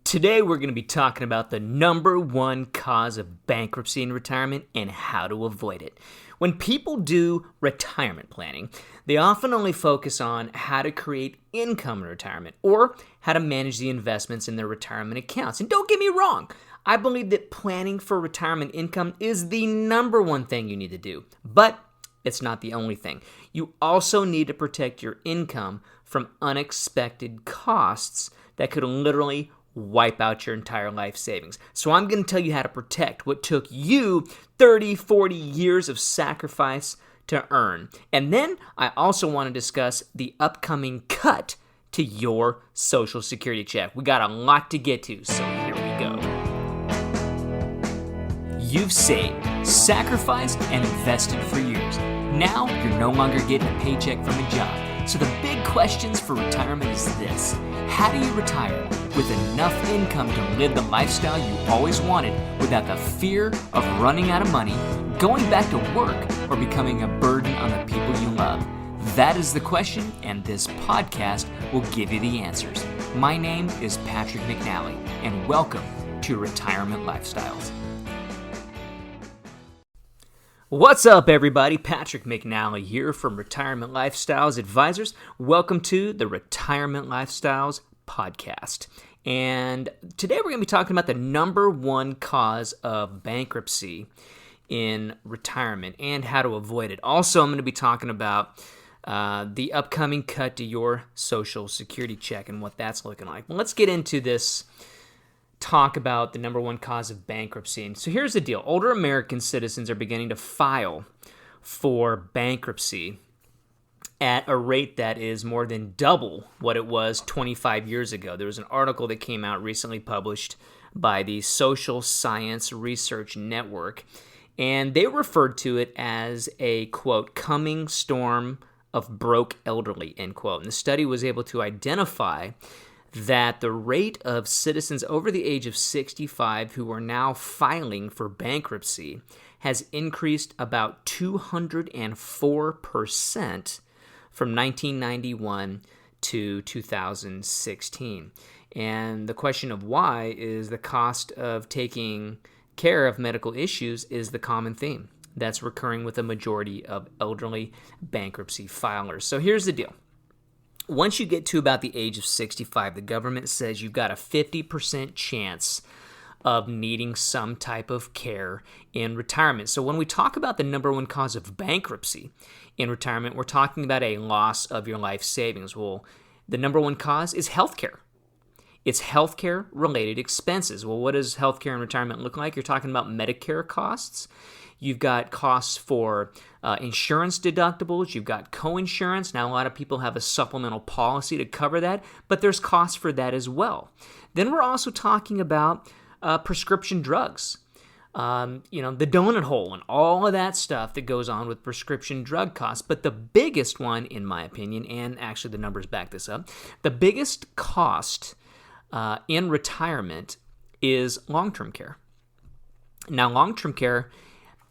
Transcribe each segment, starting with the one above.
Today we're going to be talking about the number one cause of bankruptcy in retirement and how to avoid it. When people do retirement planning, they often only focus on how to create income in retirement or how to manage the investments in their retirement accounts. And don't get me wrong, I believe that planning for retirement income is the number one thing you need to do, but it's not the only thing. You also need to protect your income from unexpected costs that could literally wipe out your entire life savings. So I'm going to tell you how to protect what took you 30, 40 years of sacrifice to earn. And then I also want to discuss the upcoming cut to your Social Security check. We got a lot to get to, so here we go. You've saved, sacrificed, and invested for years. Now you're no longer getting a paycheck from a job. So the big questions for retirement is this: how do you retire with enough income to live the lifestyle you always wanted without the fear of running out of money, going back to work, or becoming a burden on the people you love? That is the question, and this podcast will give you the answers. My name is Patrick McNally, and welcome to Retirement Lifestyles. What's up, everybody? Patrick McNally here from Retirement Lifestyles Advisors. Welcome to the Retirement Lifestyles Podcast. And today we're going to be talking about the number one cause of bankruptcy in retirement and how to avoid it. Also, I'm going to be talking about the upcoming cut to your Social Security check and what that's looking like. Well, let's get into this talk about the number one cause of bankruptcy. And so here's the deal. Older American citizens are beginning to file for bankruptcy at a rate that is more than double what it was 25 years ago. There was an article that came out recently published by the Social Science Research Network, and they referred to it as a, quote, coming storm of broke elderly, end quote. And the study was able to identify that the rate of citizens over the age of 65 who are now filing for bankruptcy has increased about 204% from 1991 to 2016. And the question of why is the cost of taking care of medical issues is the common theme that's recurring with a majority of elderly bankruptcy filers. So here's the deal. Once you get to about the age of 65, the government says you've got a 50% chance of needing some type of care in retirement. So when we talk about the number one cause of bankruptcy in retirement, we're talking about a loss of your life savings. Well, the number one cause is healthcare. It's healthcare related expenses. Well, what does healthcare in retirement look like? You're talking about Medicare costs. You've got costs for insurance deductibles. You've got co-insurance. Now, a lot of people have a supplemental policy to cover that, but there's costs for that as well. Then we're also talking about prescription drugs, the donut hole and all of that stuff that goes on with prescription drug costs. But the biggest one, in my opinion, and actually the numbers back this up, the biggest cost in retirement is long-term care. Now, long-term care,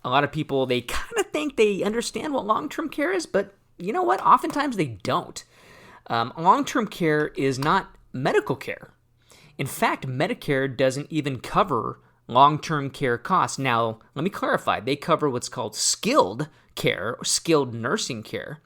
a lot of people, they kind of think they understand what long-term care is, but you know what? Oftentimes they don't. Long-term care is not medical care. In fact, Medicare doesn't even cover long-term care costs. Now, let me clarify. They cover what's called skilled care or skilled nursing care,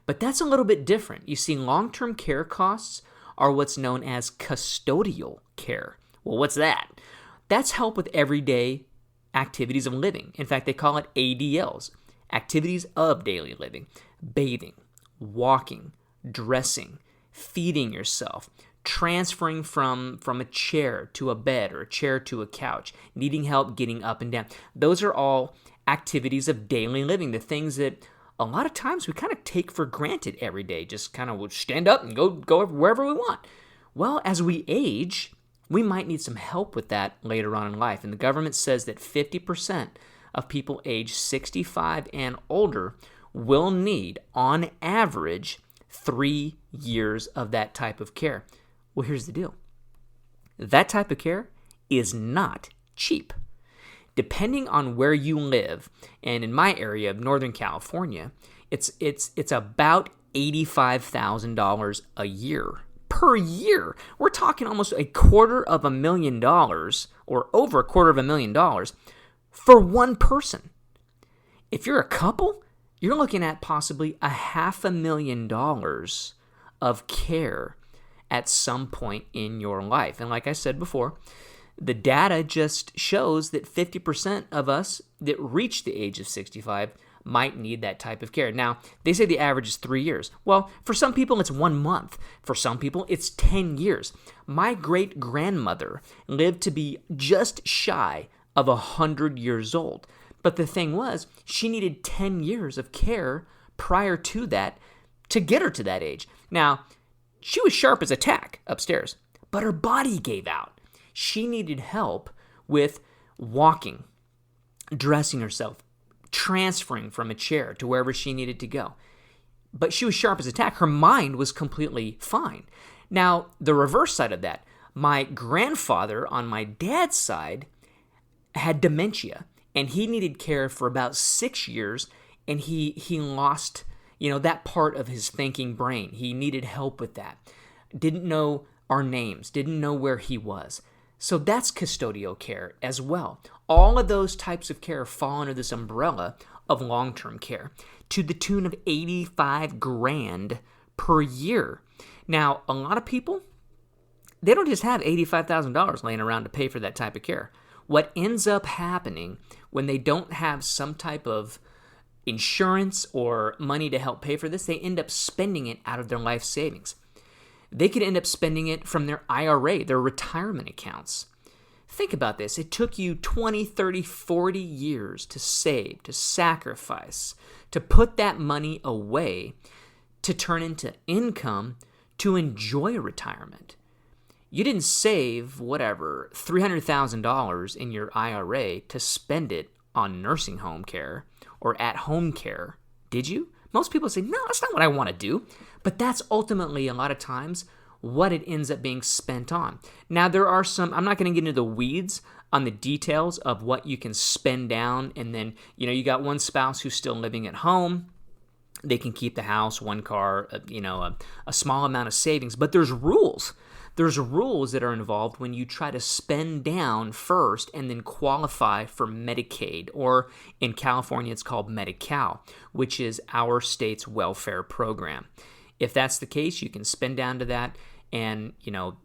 but that's a little bit different. You see, long-term care costs are what's known as custodial care. Well, what's that? That's help with everyday activities of living. In fact, they call it ADLs, activities of daily living: bathing, walking, dressing, feeding yourself, transferring from a chair to a bed or a chair to a couch, needing help getting up and down. Those are all activities of daily living, the things that a lot of times we kind of take for granted every day, just kind of stand up and go wherever we want. Well, as we age, we might need some help with that later on in life. And the government says that 50% of people age 65 and older will need, on average, 3 years of that type of care. Well, here's the deal. That type of care is not cheap. Depending on where you live, and in my area of Northern California, it's about $85,000 a year per per year. We're talking almost $250,000 or over $250,000 for one person. If you're a couple, you're looking at possibly $500,000 of care at some point in your life. And like I said before, the data just shows that 50% of us that reach the age of 65 might need that type of care. Now, they say the average is 3 years. Well, for some people, it's 1 month. For some people, it's 10 years. My great-grandmother lived to be just shy of 100 years old. But the thing was, she needed 10 years of care prior to that to get her to that age. Now, she was sharp as a tack upstairs, but her body gave out. She needed help with walking, dressing herself, transferring from a chair to wherever she needed to go. But she was sharp as a tack. Her mind was completely fine. Now, the reverse side of that, my grandfather on my dad's side had dementia, and he needed care for about 6 years, and he lost, that part of his thinking brain. He needed help with that. Didn't know our names, didn't know where he was. So that's custodial care as well. All of those types of care fall under this umbrella of long-term care to the tune of $85,000 per year. Now, a lot of people, they don't just have $85,000 laying around to pay for that type of care. What ends up happening when they don't have some type of insurance or money to help pay for this, they end up spending it out of their life savings. They could end up spending it from their IRA, their retirement accounts. Think about this. It took you 20, 30, 40 years to save, to sacrifice, to put that money away, to turn into income, to enjoy retirement. You didn't save, $300,000 in your IRA to spend it on nursing home care or at-home care, did you? Most people say, no, that's not what I want to do. But that's ultimately, a lot of times, what it ends up being spent on. Now, there are some, I'm not going to get into the weeds on the details of what you can spend down. And then, you got one spouse who's still living at home. They can keep the house, one car, a small amount of savings. But there's rules. There's rules that are involved when you try to spend down first and then qualify for Medicaid, or in California, it's called Medi-Cal, which is our state's welfare program. If that's the case, you can spend down to that, and,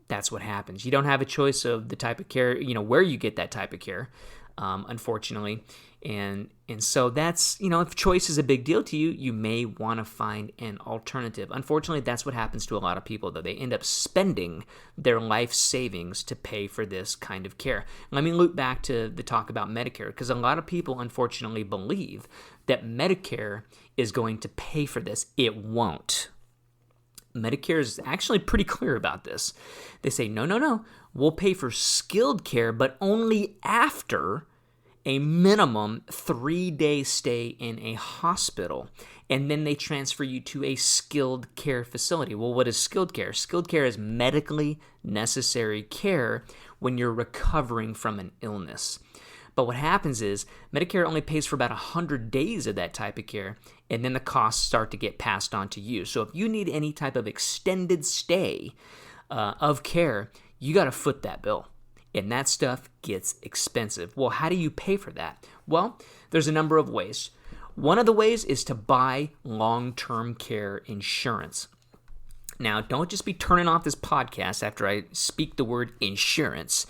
that's what happens. You don't have a choice of the type of care, where you get that type of care, unfortunately. And so that's, if choice is a big deal to you, you may want to find an alternative. Unfortunately, that's what happens to a lot of people, though. They end up spending their life savings to pay for this kind of care. Let me loop back to the talk about Medicare, because a lot of people, unfortunately, believe that Medicare is going to pay for this. It won't. Medicare is actually pretty clear about this. They say, no, we'll pay for skilled care, but only after a minimum 3-day stay in a hospital, and then they transfer you to a skilled care facility. Well, what is skilled care? Skilled care is medically necessary care when you're recovering from an illness. But what happens is Medicare only pays for about 100 days of that type of care, and then the costs start to get passed on to you. So if you need any type of extended stay of care, you got to foot that bill. And that stuff gets expensive. Well, how do you pay for that? Well, there's a number of ways. One of the ways is to buy long-term care insurance. Now, don't just be turning off this podcast after I speak the word insurance.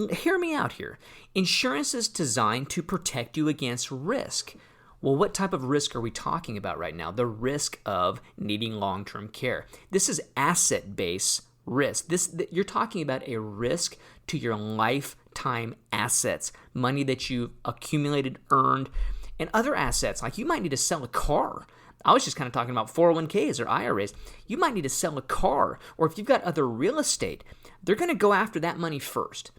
Hear me out here. Insurance is designed to protect you against risk. Well, what type of risk are we talking about right now? The risk of needing long-term care. This is asset-based risk. You're talking about a risk to your lifetime assets, money that you've accumulated, earned, and other assets. Like you might need to sell a car. I was just kind of talking about 401ks or IRAs. You might need to sell a car, or if you've got other real estate, they're going to go after that money first.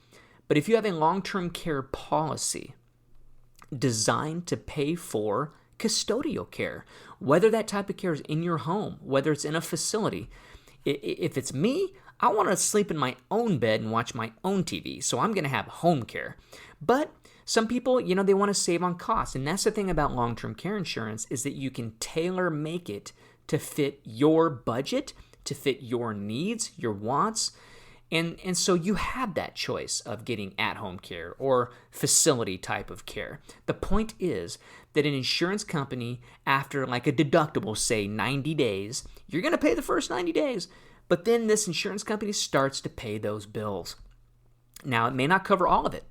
But if you have a long-term care policy designed to pay for custodial care, whether that type of care is in your home, whether it's in a facility, if it's me, I want to sleep in my own bed and watch my own TV, so I'm going to have home care. But some people, they want to save on costs, and that's the thing about long-term care insurance is that you can tailor make it to fit your budget to fit your needs, your wants. And so you have that choice of getting at-home care or facility type of care. The point is that an insurance company, after like a deductible, say 90 days, you're going to pay the first 90 days, but then this insurance company starts to pay those bills. Now, it may not cover all of it.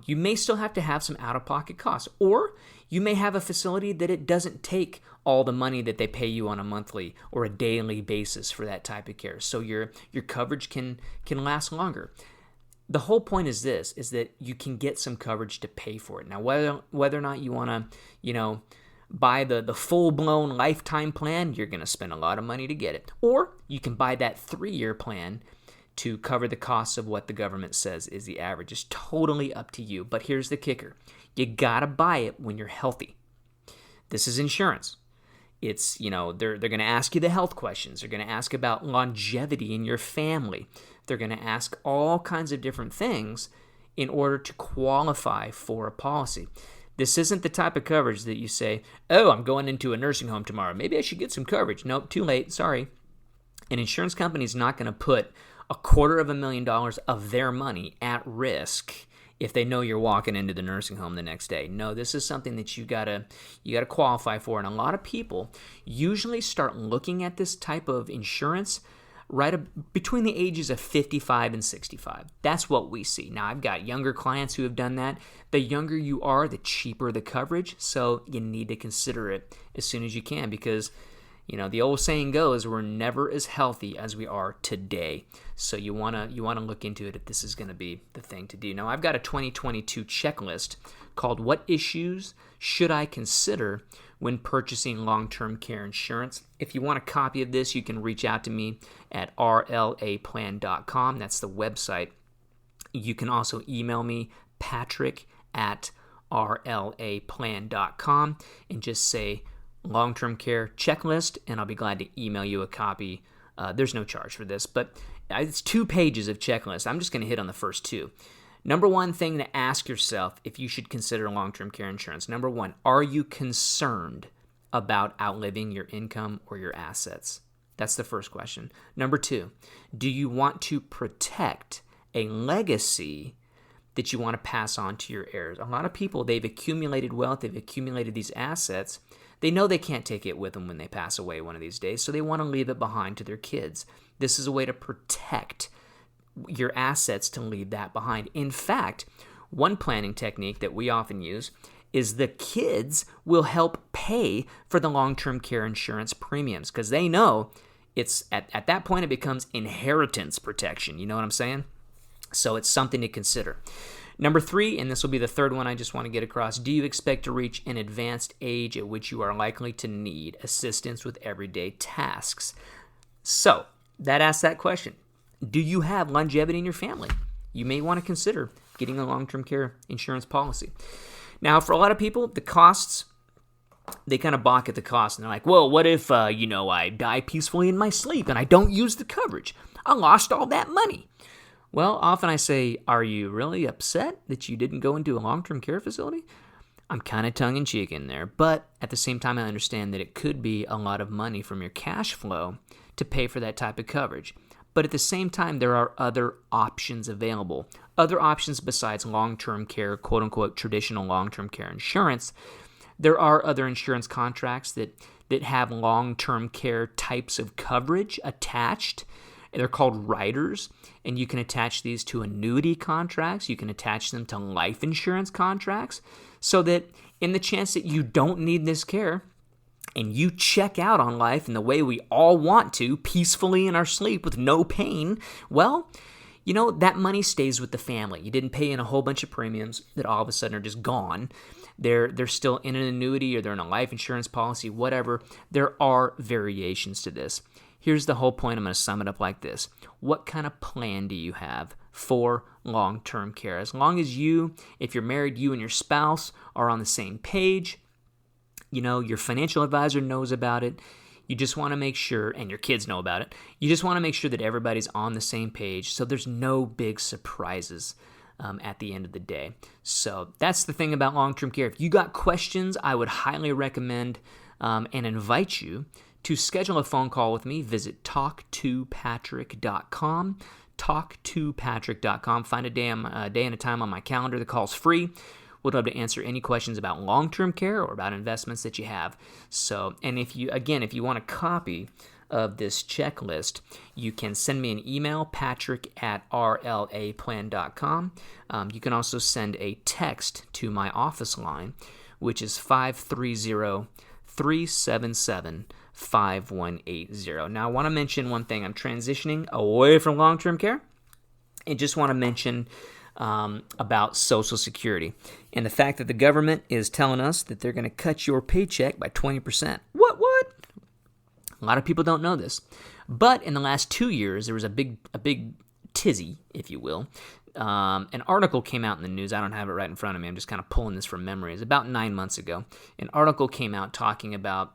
You may still have to have some out-of-pocket costs, or you may have a facility that it doesn't take all the money that they pay you on a monthly or a daily basis for that type of care. So your coverage can last longer. The whole point is this, is that you can get some coverage to pay for it. Now, whether or not you want to, buy the full-blown lifetime plan, you're going to spend a lot of money to get it. Or you can buy that 3-year plan to cover the costs of what the government says is the average. It's totally up to you. But here's the kicker. You got to buy it when you're healthy. This is insurance. It's, they're going to ask you the health questions. They're going to ask about longevity in your family. They're going to ask all kinds of different things in order to qualify for a policy. This isn't the type of coverage that you say, oh, I'm going into a nursing home tomorrow. Maybe I should get some coverage. Nope, too late. Sorry. An insurance company is not going to put $250,000 of their money at risk if they know you're walking into the nursing home the next day. No, this is something that you gotta qualify for. And a lot of people usually start looking at this type of insurance between the ages of 55 and 65. That's what we see. Now, I've got younger clients who have done that. The younger you are, the cheaper the coverage. So you need to consider it as soon as you can, because the old saying goes, we're never as healthy as we are today. So you want to look into it if this is going to be the thing to do. Now, I've got a 2022 checklist called What Issues Should I Consider When Purchasing Long-Term Care Insurance? If you want a copy of this, you can reach out to me at rlaplan.com. That's the website. You can also email me, patrick@rlaplan.com, and just say long-term care checklist, and I'll be glad to email you a copy. There's no charge for this, but it's 2 pages of checklist. I'm just going to hit on the first 2. Number 1 thing to ask yourself if you should consider long-term care insurance. Number 1, are you concerned about outliving your income or your assets? That's the first question. Number 2, do you want to protect a legacy that you want to pass on to your heirs? A lot of people, they've accumulated wealth, they've accumulated these assets. They know they can't take it with them when they pass away one of these days, so they want to leave it behind to their kids. This is a way to protect your assets, to leave that behind. In fact, one planning technique that we often use is the kids will help pay for the long-term care insurance premiums, because they know it's at that point it becomes inheritance protection. You know what I'm saying? So it's something to consider. Number 3, and this will be the third one I just want to get across, do you expect to reach an advanced age at which you are likely to need assistance with everyday tasks? So that asks that question. Do you have longevity in your family? You may want to consider getting a long-term care insurance policy. Now, for a lot of people, the costs, they kind of balk at the cost, and they're like, well, what if, I die peacefully in my sleep and I don't use the coverage? I lost all that money. Well, often I say, are you really upset that you didn't go into a long-term care facility? I'm kind of tongue-in-cheek in there, but at the same time, I understand that it could be a lot of money from your cash flow to pay for that type of coverage. But at the same time, there are other options available. Other options besides long-term care, quote-unquote, traditional long-term care insurance. There are other insurance contracts that have long-term care types of coverage attached. They're called riders, and you can attach these to annuity contracts. You can attach them to life insurance contracts, so that in the chance that you don't need this care and you check out on life in the way we all want to, peacefully in our sleep with no pain, well, that money stays with the family. You didn't pay in a whole bunch of premiums that all of a sudden are just gone. They're still in an annuity, or they're in a life insurance policy, whatever. There are variations to this. Here's the whole point. I'm going to sum it up like this. What kind of plan do you have for long-term care? As long as if you're married, you and your spouse are on the same page, your financial advisor knows about it, you just want to make sure, and your kids know about it, you just want to make sure that everybody's on the same page so there's no big surprises at the end of the day. So that's the thing about long-term care. If you got questions, I would highly recommend and invite you To schedule a phone call with me, visit talktopatrick.com. Talktopatrick.com. Find a day and a time on my calendar. The call's free. We'd love to answer any questions about long-term care or about investments that you have. So, and if you want a copy of this checklist, you can send me an email, patrick@rlaplan.com. You can also send a text to my office line, which is 530-377-5180. Now, I want to mention one thing. I'm transitioning away from long-term care, and just want to mention about Social Security and the fact that the government is telling us that they're going to cut your paycheck by 20%. What? A lot of people don't know this, but in the last 2 years, there was a big tizzy, if you will. An article came out in the news. I don't have it right in front of me. I'm just kind of pulling this from memory. It's about 9 months ago. An article came out talking about,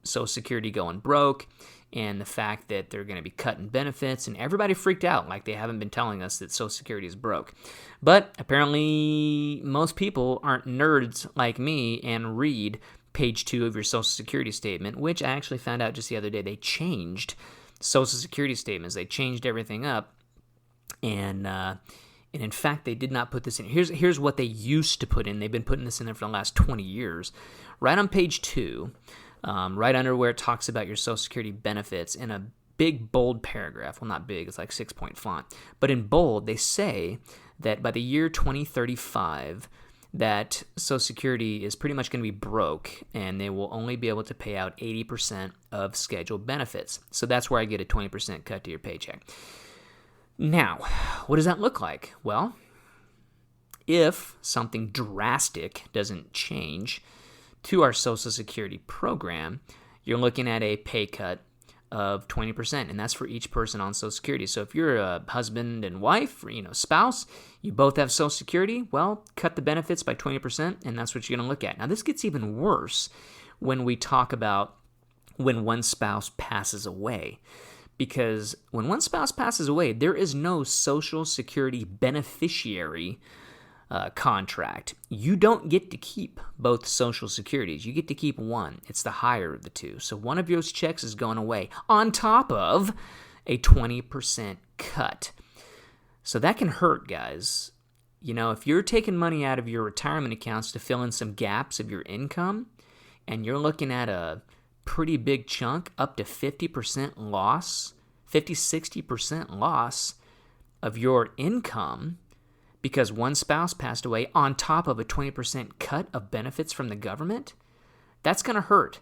Social Security going broke and the fact that they're going to be cutting benefits, and everybody freaked out like they haven't been telling us that Social Security is broke. But apparently most people aren't nerds like me and read page 2 of your Social Security statement, which I actually found out just the other day. They changed Social Security statements. They changed everything up, and in fact, they did not put this in. Here's what they used to put in. They've been putting this in there for the last 20 years. Right on page 2, right under where it talks about your Social Security benefits, in a big, bold paragraph. Well, not big. It's like 6-point font. But in bold, they say that by the year 2035, that Social Security is pretty much going to be broke, and they will only be able to pay out 80% of scheduled benefits. So that's where I get a 20% cut to your paycheck. Now, what does that look like? Well, if something drastic doesn't change to our Social Security program, you're looking at a pay cut of 20%, and that's for each person on Social Security. So if you're a husband and wife, or, spouse, you both have Social Security, well, cut the benefits by 20%, and that's what you're going to look at. Now, this gets even worse when we talk about when one spouse passes away, because when one spouse passes away, there is no Social Security beneficiary contract. You don't get to keep both Social Securities. You get to keep one. It's the higher of the two. So one of your checks is going away on top of a 20% cut. So that can hurt, guys. If you're taking money out of your retirement accounts to fill in some gaps of your income, and you're looking at a pretty big chunk, up to 50% loss, 50-60% loss of your income, because one spouse passed away on top of a 20% cut of benefits from the government, that's going to hurt.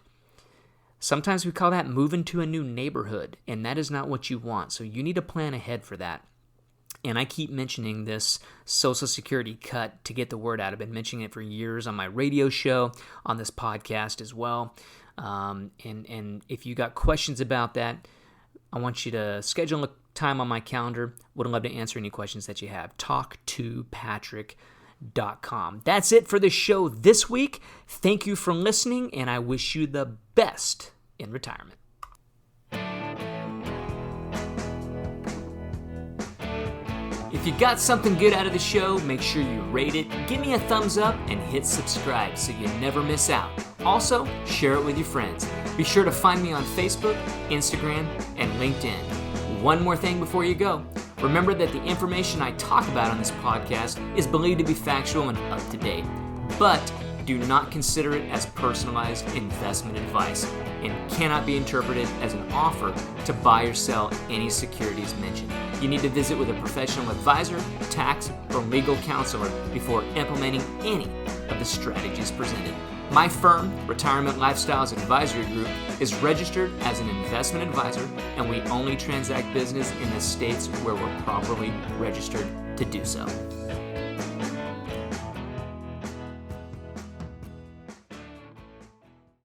Sometimes we call that moving to a new neighborhood, and that is not what you want. So you need to plan ahead for that. And I keep mentioning this Social Security cut to get the word out. I've been mentioning it for years on my radio show, on this podcast as well. And if you got questions about that, I want you to schedule a time on my calendar. Would love to answer any questions that you have. Talktopatrick.com. That's it for the show this week. Thank you for listening, and I wish you the best in retirement. If you got something good out of the show, make sure you rate it, give me a thumbs up, and hit subscribe so you never miss out. Also, share it with your friends. Be sure to find me on Facebook, Instagram, and LinkedIn. One more thing before you go. Remember that the information I talk about on this podcast is believed to be factual and up to date, but do not consider it as personalized investment advice and cannot be interpreted as an offer to buy or sell any securities mentioned. You need to visit with a professional advisor, tax, or legal counselor before implementing any of the strategies presented. My firm, Retirement Lifestyles Advisory Group, is registered as an investment advisor, and we only transact business in the states where we're properly registered to do so.